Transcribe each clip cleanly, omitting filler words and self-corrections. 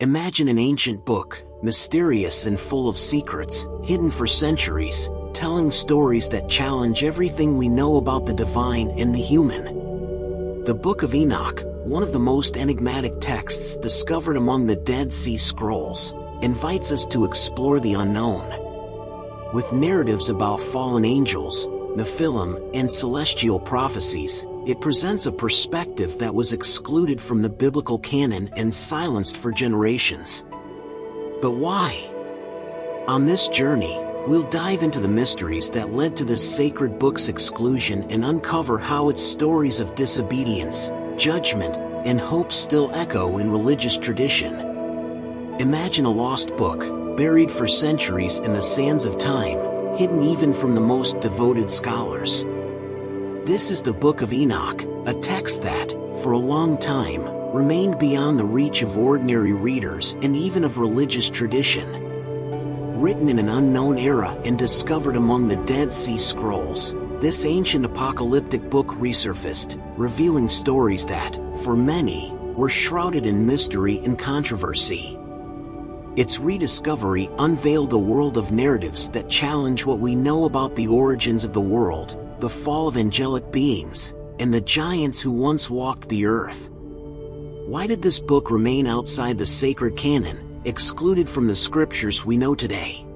Imagine an ancient book, mysterious and full of secrets, hidden for centuries, telling stories that challenge everything we know about the divine and the human. The Book of Enoch, one of the most enigmatic texts discovered among the Dead Sea Scrolls, invites us to explore the unknown. With narratives about fallen angels, Nephilim, and celestial prophecies, it presents a perspective that was excluded from the biblical canon and silenced for generations. But why? On this journey, we'll dive into the mysteries that led to this sacred book's exclusion and uncover how its stories of disobedience, judgment, and hope still echo in religious tradition. Imagine a lost book, buried for centuries in the sands of time, hidden even from the most devoted scholars. This is the Book of Enoch, a text that, for a long time, remained beyond the reach of ordinary readers and even of religious tradition. Written in an unknown era and discovered among the Dead Sea Scrolls, this ancient apocalyptic book resurfaced, revealing stories that, for many, were shrouded in mystery and controversy. Its rediscovery unveiled a world of narratives that challenge what we know about the origins of the world, the fall of angelic beings, and the giants who once walked the earth. Why did this book remain outside the sacred canon, excluded from the scriptures we know today?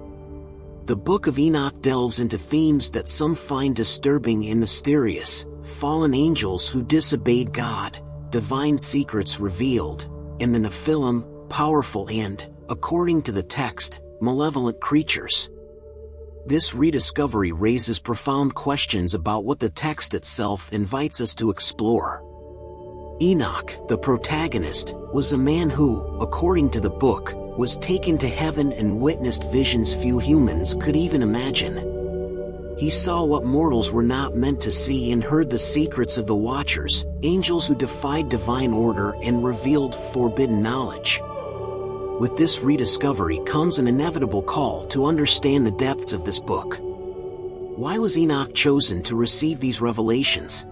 The Book of Enoch delves into themes that some find disturbing and mysterious: fallen angels who disobeyed God, divine secrets revealed, and the Nephilim, powerful and, according to the text, malevolent creatures. This rediscovery raises profound questions about what the text itself invites us to explore. Enoch, the protagonist, was a man who, according to the book, was taken to heaven and witnessed visions few humans could even imagine. He saw what mortals were not meant to see and heard the secrets of the Watchers, angels who defied divine order and revealed forbidden knowledge. With this rediscovery comes an inevitable call to understand the depths of this book. Why was Enoch chosen to receive these revelations?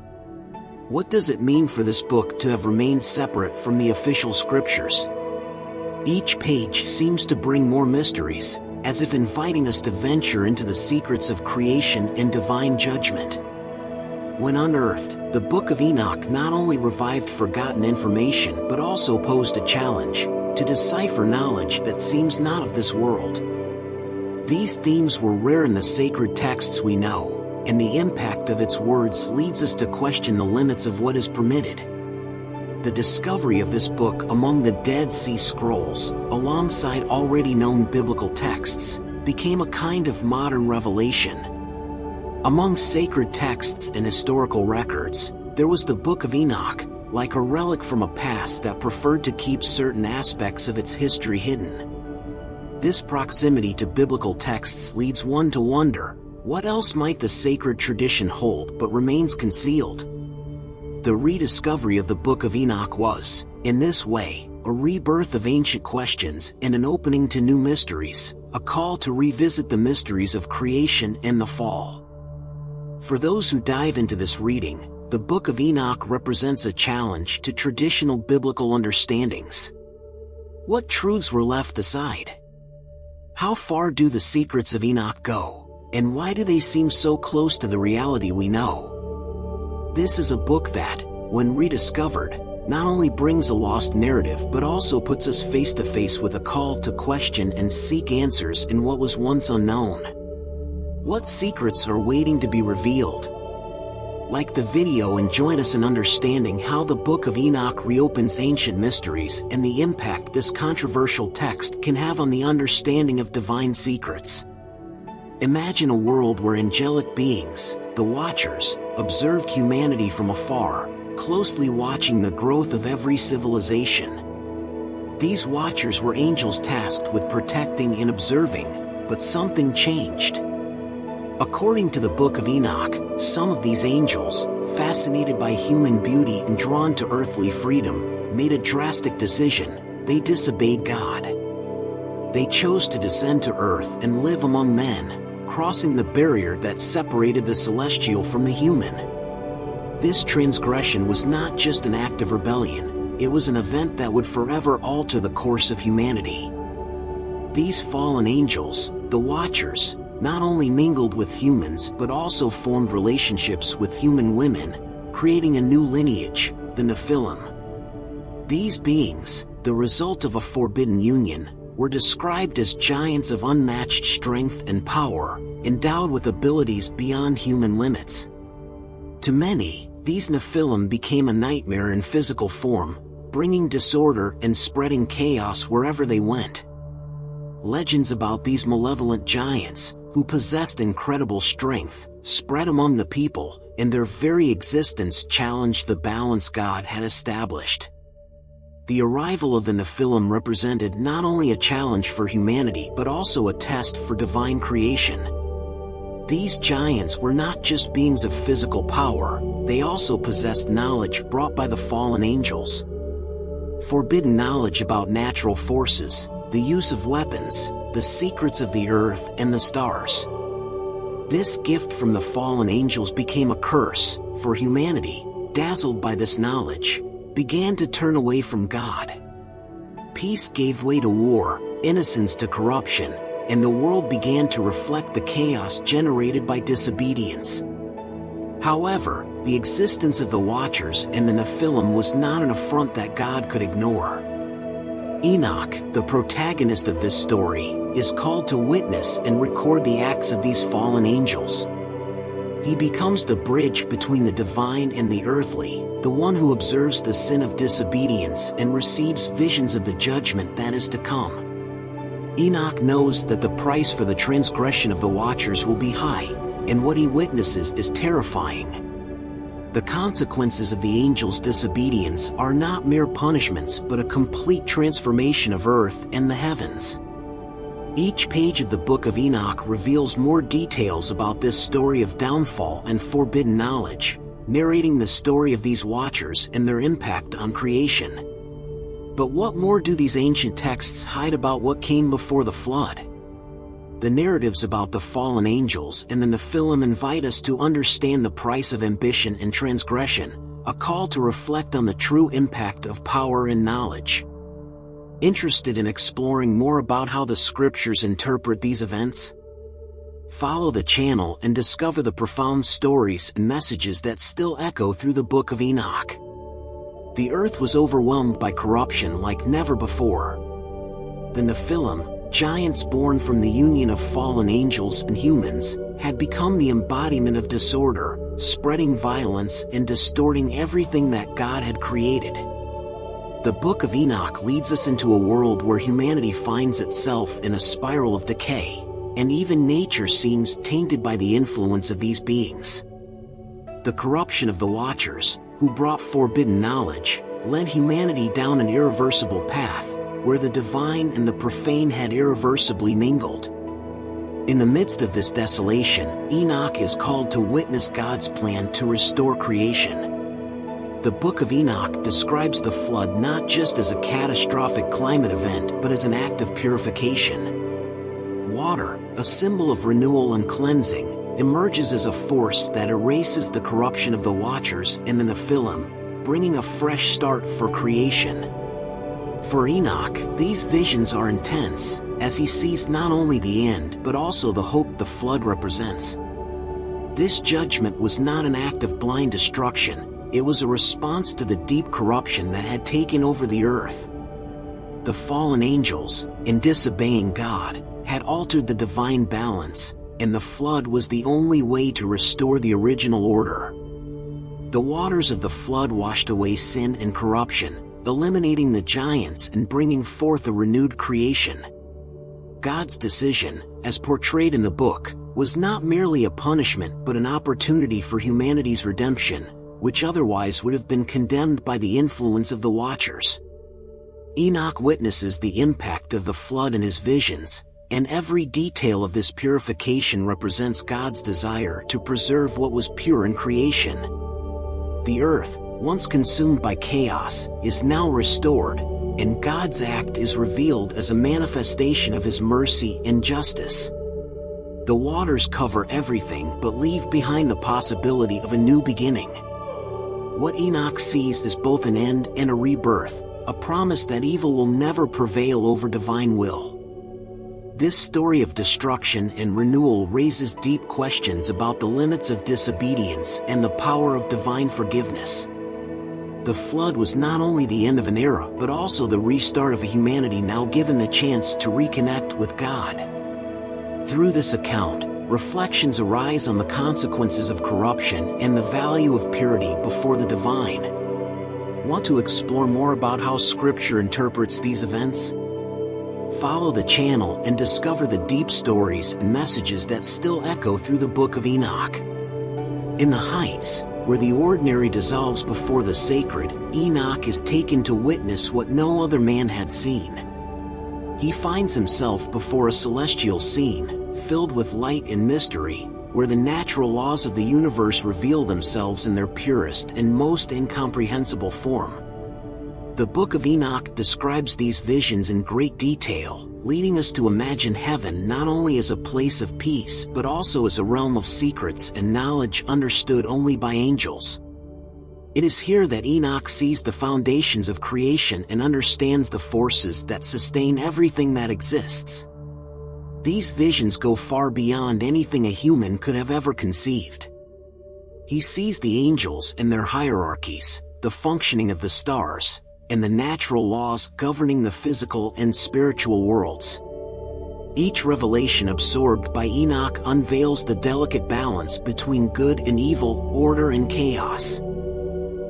What does it mean for this book to have remained separate from the official scriptures? Each page seems to bring more mysteries, as if inviting us to venture into the secrets of creation and divine judgment. When unearthed, the Book of Enoch not only revived forgotten information but also posed a challenge to decipher knowledge that seems not of this world. These themes were rare in the sacred texts we know, and the impact of its words leads us to question the limits of what is permitted. The discovery of this book among the Dead Sea Scrolls, alongside already known biblical texts, became a kind of modern revelation. Among sacred texts and historical records, there was the Book of Enoch, like a relic from a past that preferred to keep certain aspects of its history hidden. This proximity to biblical texts leads one to wonder, what else might the sacred tradition hold but remains concealed? The rediscovery of the Book of Enoch was, in this way, a rebirth of ancient questions and an opening to new mysteries, a call to revisit the mysteries of creation and the fall. For those who dive into this reading, the Book of Enoch represents a challenge to traditional biblical understandings. What truths were left aside? How far do the secrets of Enoch go, and why do they seem so close to the reality we know? This is a book that, when rediscovered, not only brings a lost narrative but also puts us face to face with a call to question and seek answers in what was once unknown. What secrets are waiting to be revealed? Like the video and join us in understanding how the Book of Enoch reopens ancient mysteries and the impact this controversial text can have on the understanding of divine secrets. Imagine a world where angelic beings, the Watchers, observed humanity from afar, closely watching the growth of every civilization. These Watchers were angels tasked with protecting and observing, but something changed. According to the Book of Enoch, some of these angels, fascinated by human beauty and drawn to earthly freedom, made a drastic decision: they disobeyed God. They chose to descend to earth and live among men, crossing the barrier that separated the celestial from the human. This transgression was not just an act of rebellion, it was an event that would forever alter the course of humanity. These fallen angels, the Watchers, not only mingled with humans but also formed relationships with human women, creating a new lineage, the Nephilim. These beings, the result of a forbidden union, were described as giants of unmatched strength and power, endowed with abilities beyond human limits. To many, these Nephilim became a nightmare in physical form, bringing disorder and spreading chaos wherever they went. Legends about these malevolent giants, who possessed incredible strength, spread among the people, and their very existence challenged the balance God had established. The arrival of the Nephilim represented not only a challenge for humanity but also a test for divine creation. These giants were not just beings of physical power, they also possessed knowledge brought by the fallen angels. Forbidden knowledge about natural forces, the use of weapons, the secrets of the earth and the stars. This gift from the fallen angels became a curse, for humanity, dazzled by this knowledge, began to turn away from God. Peace gave way to war, innocence to corruption, and the world began to reflect the chaos generated by disobedience. However, the existence of the Watchers and the Nephilim was not an affront that God could ignore. Enoch, the protagonist of this story, is called to witness and record the acts of these fallen angels. He becomes the bridge between the divine and the earthly, the one who observes the sin of disobedience and receives visions of the judgment that is to come. Enoch knows that the price for the transgression of the Watchers will be high, and what he witnesses is terrifying. The consequences of the angels' disobedience are not mere punishments but a complete transformation of earth and the heavens. Each page of the Book of Enoch reveals more details about this story of downfall and forbidden knowledge, narrating the story of these Watchers and their impact on creation. But what more do these ancient texts hide about what came before the flood? The narratives about the fallen angels and the Nephilim invite us to understand the price of ambition and transgression, a call to reflect on the true impact of power and knowledge. Interested in exploring more about how the scriptures interpret these events? Follow the channel and discover the profound stories and messages that still echo through the Book of Enoch. The earth was overwhelmed by corruption like never before. The Nephilim, giants born from the union of fallen angels and humans, had become the embodiment of disorder, spreading violence and distorting everything that God had created. The Book of Enoch leads us into a world where humanity finds itself in a spiral of decay, and even nature seems tainted by the influence of these beings. The corruption of the Watchers, who brought forbidden knowledge, led humanity down an irreversible path, where the divine and the profane had irreversibly mingled. In the midst of this desolation, Enoch is called to witness God's plan to restore creation. The Book of Enoch describes the flood not just as a catastrophic climate event but as an act of purification. Water, a symbol of renewal and cleansing, emerges as a force that erases the corruption of the Watchers and the Nephilim, bringing a fresh start for creation. For Enoch, these visions are intense, as he sees not only the end but also the hope the flood represents. This judgment was not an act of blind destruction. It was a response to the deep corruption that had taken over the earth. The fallen angels, in disobeying God, had altered the divine balance, and the flood was the only way to restore the original order. The waters of the flood washed away sin and corruption, eliminating the giants and bringing forth a renewed creation. God's decision, as portrayed in the book, was not merely a punishment but an opportunity for humanity's redemption, which otherwise would have been condemned by the influence of the Watchers. Enoch witnesses the impact of the flood in his visions, and every detail of this purification represents God's desire to preserve what was pure in creation. The earth, once consumed by chaos, is now restored, and God's act is revealed as a manifestation of His mercy and justice. The waters cover everything but leave behind the possibility of a new beginning. What Enoch sees is both an end and a rebirth, a promise that evil will never prevail over divine will. This story of destruction and renewal raises deep questions about the limits of disobedience and the power of divine forgiveness. The flood was not only the end of an era but also the restart of a humanity now given the chance to reconnect with God. Through this account, reflections arise on the consequences of corruption and the value of purity before the divine. Want to explore more about how Scripture interprets these events? Follow the channel and discover the deep stories and messages that still echo through the Book of Enoch. In the heights, where the ordinary dissolves before the sacred, Enoch is taken to witness what no other man had seen. He finds himself before a celestial scene, filled with light and mystery, where the natural laws of the universe reveal themselves in their purest and most incomprehensible form. The Book of Enoch describes these visions in great detail, leading us to imagine heaven not only as a place of peace but also as a realm of secrets and knowledge understood only by angels. It is here that Enoch sees the foundations of creation and understands the forces that sustain everything that exists. These visions go far beyond anything a human could have ever conceived. He sees the angels and their hierarchies, the functioning of the stars, and the natural laws governing the physical and spiritual worlds. Each revelation absorbed by Enoch unveils the delicate balance between good and evil, order and chaos.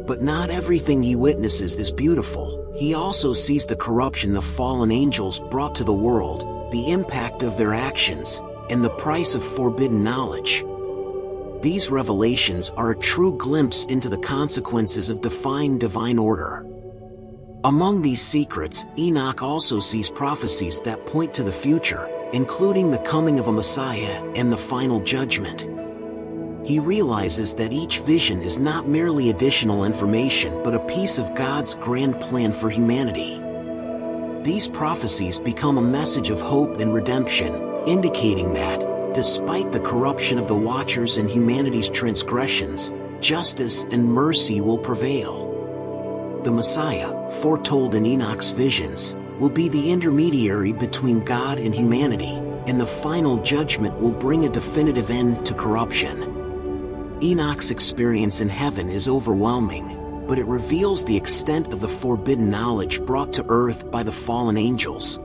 But not everything he witnesses is beautiful. He also sees the corruption the fallen angels brought to the world, the impact of their actions, and the price of forbidden knowledge. These revelations are a true glimpse into the consequences of defying divine order. Among these secrets, Enoch also sees prophecies that point to the future, including the coming of a Messiah and the final judgment. He realizes that each vision is not merely additional information but a piece of God's grand plan for humanity. These prophecies become a message of hope and redemption, indicating that, despite the corruption of the watchers and humanity's transgressions, justice and mercy will prevail. The Messiah, foretold in Enoch's visions, will be the intermediary between God and humanity, and the final judgment will bring a definitive end to corruption. Enoch's experience in heaven is overwhelming, but it reveals the extent of the forbidden knowledge brought to earth by the fallen angels.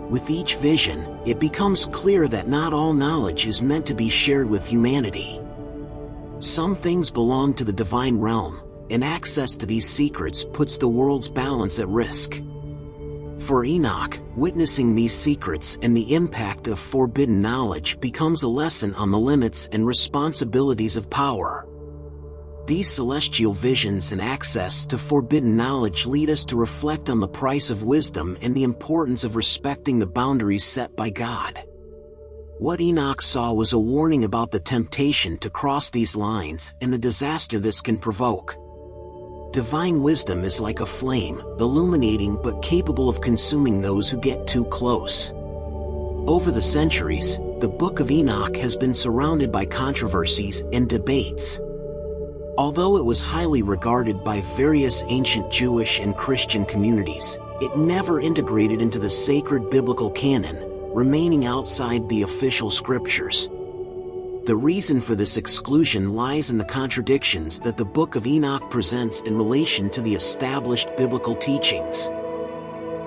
With each vision, it becomes clear that not all knowledge is meant to be shared with humanity. Some things belong to the divine realm, and access to these secrets puts the world's balance at risk. For Enoch, witnessing these secrets and the impact of forbidden knowledge becomes a lesson on the limits and responsibilities of power. These celestial visions and access to forbidden knowledge lead us to reflect on the price of wisdom and the importance of respecting the boundaries set by God. What Enoch saw was a warning about the temptation to cross these lines and the disaster this can provoke. Divine wisdom is like a flame, illuminating but capable of consuming those who get too close. Over the centuries, the Book of Enoch has been surrounded by controversies and debates. Although it was highly regarded by various ancient Jewish and Christian communities, it never integrated into the sacred biblical canon, remaining outside the official scriptures. The reason for this exclusion lies in the contradictions that the Book of Enoch presents in relation to the established biblical teachings.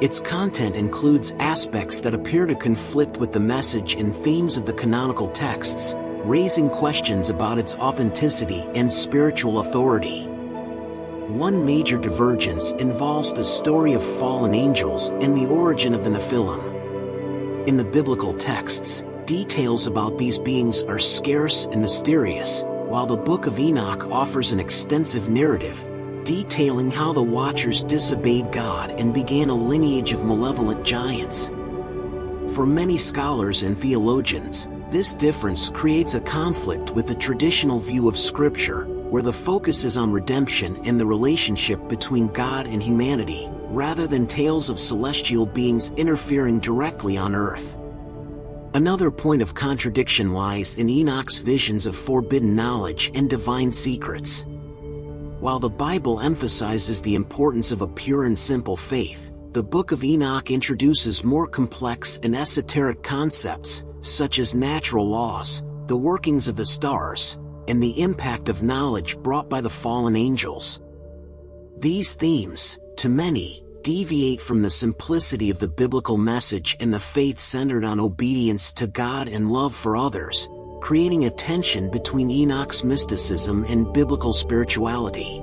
Its content includes aspects that appear to conflict with the message and themes of the canonical texts, raising questions about its authenticity and spiritual authority. One major divergence involves the story of fallen angels and the origin of the Nephilim. In the biblical texts, details about these beings are scarce and mysterious, while the Book of Enoch offers an extensive narrative, detailing how the Watchers disobeyed God and began a lineage of malevolent giants. For many scholars and theologians, this difference creates a conflict with the traditional view of Scripture, where the focus is on redemption and the relationship between God and humanity, rather than tales of celestial beings interfering directly on earth. Another point of contradiction lies in Enoch's visions of forbidden knowledge and divine secrets. While the Bible emphasizes the importance of a pure and simple faith, the Book of Enoch introduces more complex and esoteric concepts, such as natural laws, the workings of the stars, and the impact of knowledge brought by the fallen angels. These themes, to many, deviate from the simplicity of the biblical message and the faith centered on obedience to God and love for others, creating a tension between Enoch's mysticism and biblical spirituality.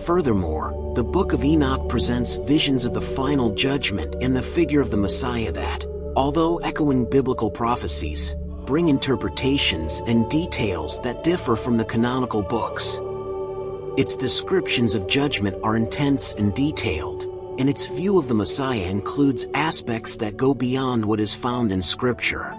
Furthermore, the Book of Enoch presents visions of the final judgment and the figure of the Messiah that, although echoing biblical prophecies, bring interpretations and details that differ from the canonical books. Its descriptions of judgment are intense and detailed, and its view of the Messiah includes aspects that go beyond what is found in Scripture.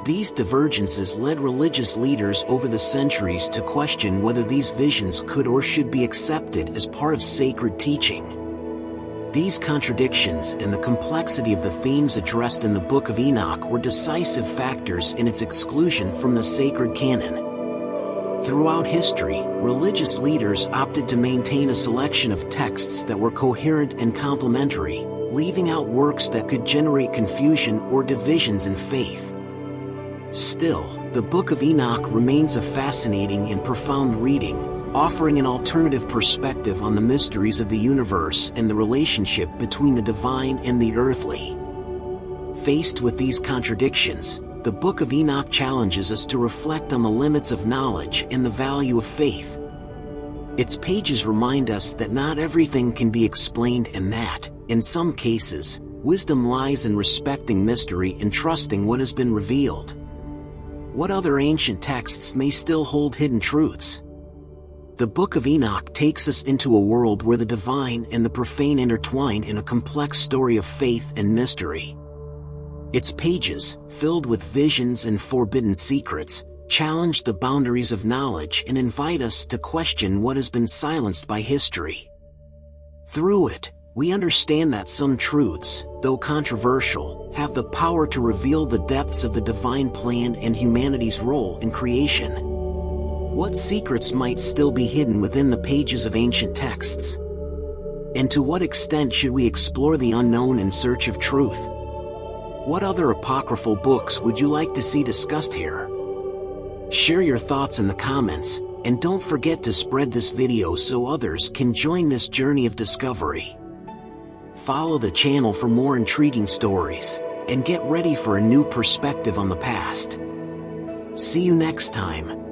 These divergences led religious leaders over the centuries to question whether these visions could or should be accepted as part of sacred teaching. These contradictions and the complexity of the themes addressed in the Book of Enoch were decisive factors in its exclusion from the sacred canon. Throughout history, religious leaders opted to maintain a selection of texts that were coherent and complementary, leaving out works that could generate confusion or divisions in faith. Still, the Book of Enoch remains a fascinating and profound reading, offering an alternative perspective on the mysteries of the universe and the relationship between the divine and the earthly. Faced with these contradictions, the Book of Enoch challenges us to reflect on the limits of knowledge and the value of faith. Its pages remind us that not everything can be explained and that, in some cases, wisdom lies in respecting mystery and trusting what has been revealed. What other ancient texts may still hold hidden truths? The Book of Enoch takes us into a world where the divine and the profane intertwine in a complex story of faith and mystery. Its pages, filled with visions and forbidden secrets, challenge the boundaries of knowledge and invite us to question what has been silenced by history. Through it, we understand that some truths, though controversial, have the power to reveal the depths of the divine plan and humanity's role in creation. What secrets might still be hidden within the pages of ancient texts? And to what extent should we explore the unknown in search of truth? What other apocryphal books would you like to see discussed here? Share your thoughts in the comments, and don't forget to spread this video so others can join this journey of discovery. Follow the channel for more intriguing stories, and get ready for a new perspective on the past. See you next time.